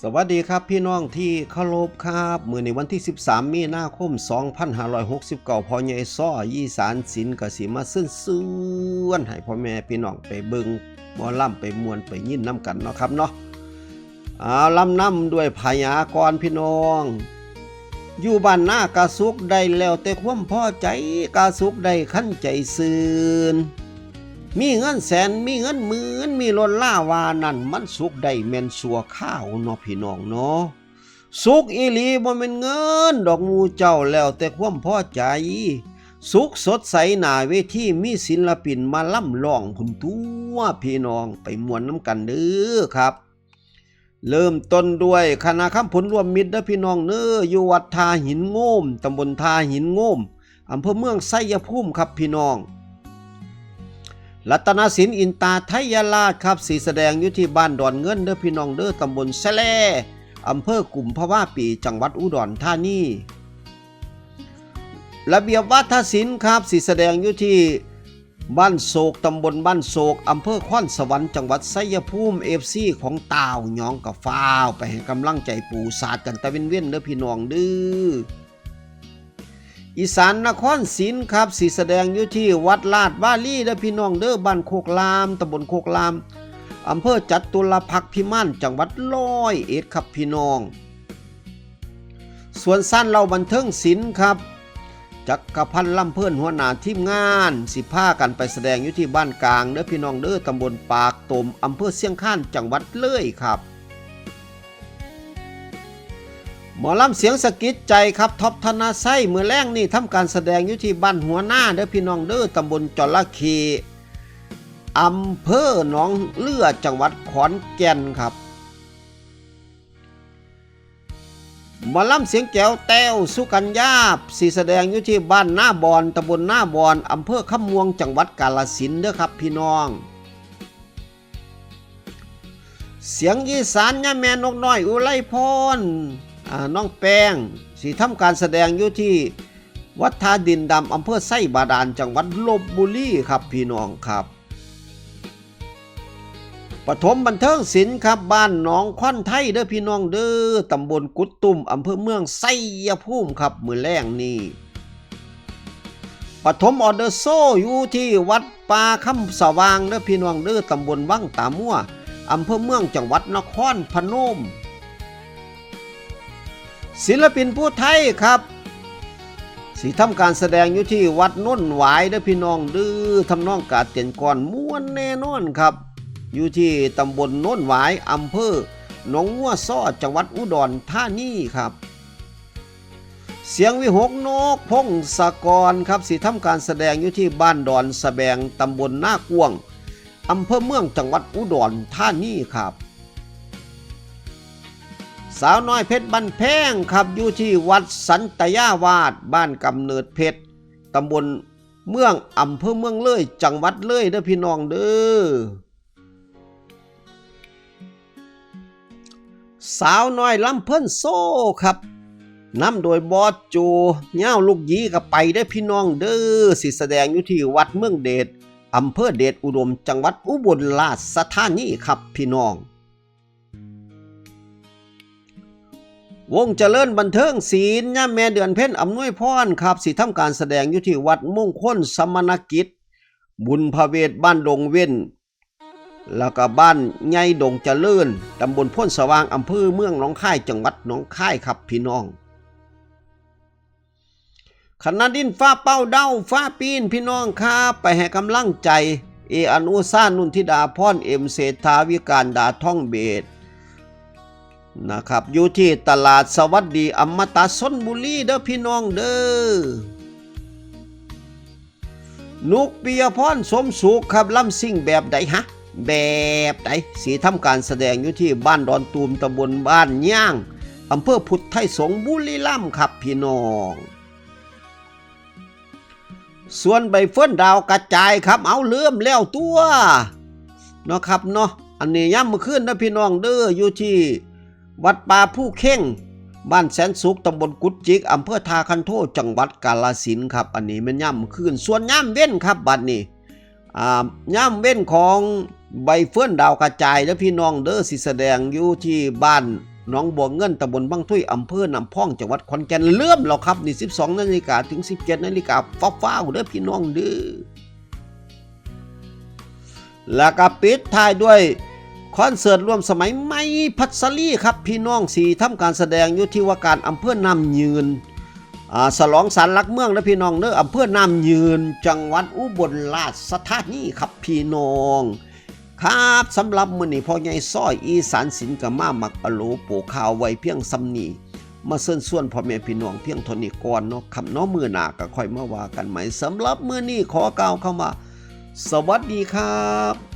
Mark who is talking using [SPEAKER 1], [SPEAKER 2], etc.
[SPEAKER 1] สวัสดีครับพี่น้องที่เคารพครับมื้อในวันที่13มีนาคม2569พ่อใหญ่ซ้ออีสานศิลป์ก็สิมาเชิญให้พ่อแม่พี่น้องไปเบิ่งหมอลำไปม่วนไปยินนำกันเนาะครับเนาะลำนำด้วยพยากรณ์พี่น้องอยู่บ้านนากะสุกได้แล้วแต่ความพอใจกะสุกได้คันใจซื่นมีเงินแสนมีเงินหมื่นมีล้นล่าวานั่นมันสุขได้แม่นสัวข้าวเนาะพี่น้องเนาะสุขอีหลีบ่แม่นเงินดอกหมู่เจ้าแล้วแต่ความพอใจสุขสดใสหน้าเวทีมีศิลปินมาล่ำร้องพุ่นตัวพี่น้องไปม่วนน้ำกันเด้อครับเริ่มต้นด้วยคณะคำผลรวมมิตรเด้อพี่น้องเด้ออยู่วัดทาหินโง่มตำบลทาหินโง่มอำเภอเมืองไสยภูมิครับพี่น้องรัตนศิลป์อินตาไทยราชครับสีแสดงอยู่ที่บ้านดอนเงินเด้อพี่น้องเด้อตำบลแสแลอำเภอกุมภาวะปีจังหวัดอุดรธานีระเบียบวัฒนศิลป์ครับสีแสดงอยู่ที่บ้านโศกตำบลบ้านโศกอำเภอขวัญสวรรค์จังหวัดไสยภูมิFCของตาวหยองกับฟ้าวไปให้กำลังใจปู่ศาสตร์กันตะเว้นเด้อพี่น้องเด้ออีสานนครศรีครับสีแสดงอยู่ที่วัดลาดวาลีเด้อพี่น้องเด้อบ้านโคกลามตำบลโคกลามอำเภอจัตุรพักษ์พิมานจังหวัด101ครับพี่น้องส่วนสั้นเราบันเทิงศิลป์ครับจักรพันธ์ลำเพิ่นหัวหน้าทีมงานสิพากันไปแสดงอยู่ที่บ้านกลางเด้อพี่น้องเด้อตำบลปากตมอำเภอเชียงคานจังหวัดเลยครับหมอลำเสียงสะกิดใจครับท็อปธนาไส้เมื่อแรงนี่ทำการแสดงอยู่ที่บ้านหัวหน้าเด้อพี่น้องเด้อตำบลจระเข้อำเภอหนองเลือจังหวัดขอนแก่นครับหมอลำเสียงแก้วแต้วสุกัญญาสีแสดงอยู่ที่บ้านหน้าบอนตำบลหน้าบอนอำเภอคำม่วงจังหวัดกาฬสินธุ์เด้อครับพี่น้องเสียงอีสานย่าแม่นกน้อยอุไรพรน้องแป้งสีทำการแสดงอยู่ที่วัดท่าดินดำอำเภอไส้บาดาลจังหวัดลพบุรีครับพี่น้องครับปฐมบันเทิงศิลป์ครับบ้านหนองควันไทยเด้อพี่น้องเด้อตำบลกุดตุ่มอำเภอเมืองไสยภูมิครับมื้อแรงนี่ปฐมออเดอร์โซอยู่ที่วัดป่าคำสว่างเด้อพี่น้องเด้อตำบลวังตามั่วอำเภอเมืองจังหวัดนครพนมศิลปินผู้ไทยครับสีทำการแสดงอยู่ที่วัดโน้นหวายเด้อพี่น้องดื้อทำนองกาเตียนก่อนม้วนแน่นอนครับอยู่ที่ตำบลโน้นหวายอำเภอหนองงัวซ้อจังหวัดอุดรธานีครับเสียงวิหกนกพงศกรครับสีทำการแสดงอยู่ที่บ้านดอนสะแบงตำบลหน้ากวงอำเภอเมืองจังหวัดอุดรธานีครับสาวน้อยเพชรบันแพงครับอยู่ที่วัดสันตยาวาสบ้านกำเนิดเพชรตำบลเมืองอำเภอเมืองเลยจังหวัดเลยเด้อพี่น้องเด้อสาวน้อยลำเพิ่นโซ่ครับนำโดยบอสโจเง่าลูกยีกับไปได้พี่น้องเด้อสิแสดงอยู่ที่วัดเมืองเดชอำเภอเดชอุดมจังหวัดอุบลราชธานีครับพี่น้องวงเจริญบันเทิงศิลป์ย่าแม่เดือนเพ็ญอำนวยพรครับสิทำการแสดงอยู่ที่วัดมงคลสมณกิจบุญพระเวทบ้านดงเว้นแล้วก็บ้านใหญ่ดงเจริญตำบลพ้นสว่างอำเภอเมืองหนองคายจังหวัดหนองคายครับพี่น้องคณะดินฟ้าเป้าเด้าฟ้าปีนพี่น้องครับไปให้กำลังใจอนุสานุนธิดาพรเศรษฐาวิการดาท่องเบศนะครับอยู่ที่ตลาดสวัสดีอมตะชลบุรีเด้อพี่น้องเด้อนุกปิยพรสมสุขครับลำซิ่งแบบใดฮะแบบใดสีทำการแสดงอยู่ที่บ้านดอนตูมตำบลบ้านย่างอำเภอพุทธไทยสงฆ์บุรีรัมย์ครับพี่น้องส่วนใบเฟิร์นดาวกระจายครับเอาเลื่อมแล้วตัวเนาะครับเนาะอันนี้ย่ำเมื่อคืนนะพี่น้องเด้ออยู่ที่วัดป่าผู้เข่งบ้านแสนสุขตำบลกุดจิกอำเภอทาคันโทจังหวัดกาฬสินธุ์ครับอันนี้มันย่ำคืนส่วนย่ำเว้นครับบัดนี้ย่ำเว้นของใบเฟิร์นดาวกระจายและพี่น้องเด้อสิแสดงอยู่ที่บ้าน หนองบัวเงินตำบลบางทุ่ยอำเภอน้ำพองจังหวัดขอนแก่นเริ่มแล้วครับนี่ 12 นาฬิกาถึง 17 นาฬิกาฟ้าวๆเด้อพี่น้องเด้อแล้วก็ปิดท้ายด้วยคอนเสิร์ตร่วมสมัยใหม่พัสลีครับพี่น้องสีทำการแสดงอยู่ที่ว่าการอำเภอน้ำยืนฉลองศาลหลักเมืองนะพี่น้องเด้ออำเภอน้ำยืนจังหวัดอุบลราชธานีครับพี่น้องครับสำหรับมื้อนี้พ่อใหญ่ซ้อยอีสานศิลป์ก็มามักอโลโปข่าวไว้เพียงซำนี้มาเชิญชวนพ่อแม่พี่น้องเพียงเท่านี้ก่อนเนาะครับเนาะมื้อหน้าก็ค่อยมาว่ากันใหม่สำหรับมื้อนี้ขอกล่าวคำว่าสวัสดีครับ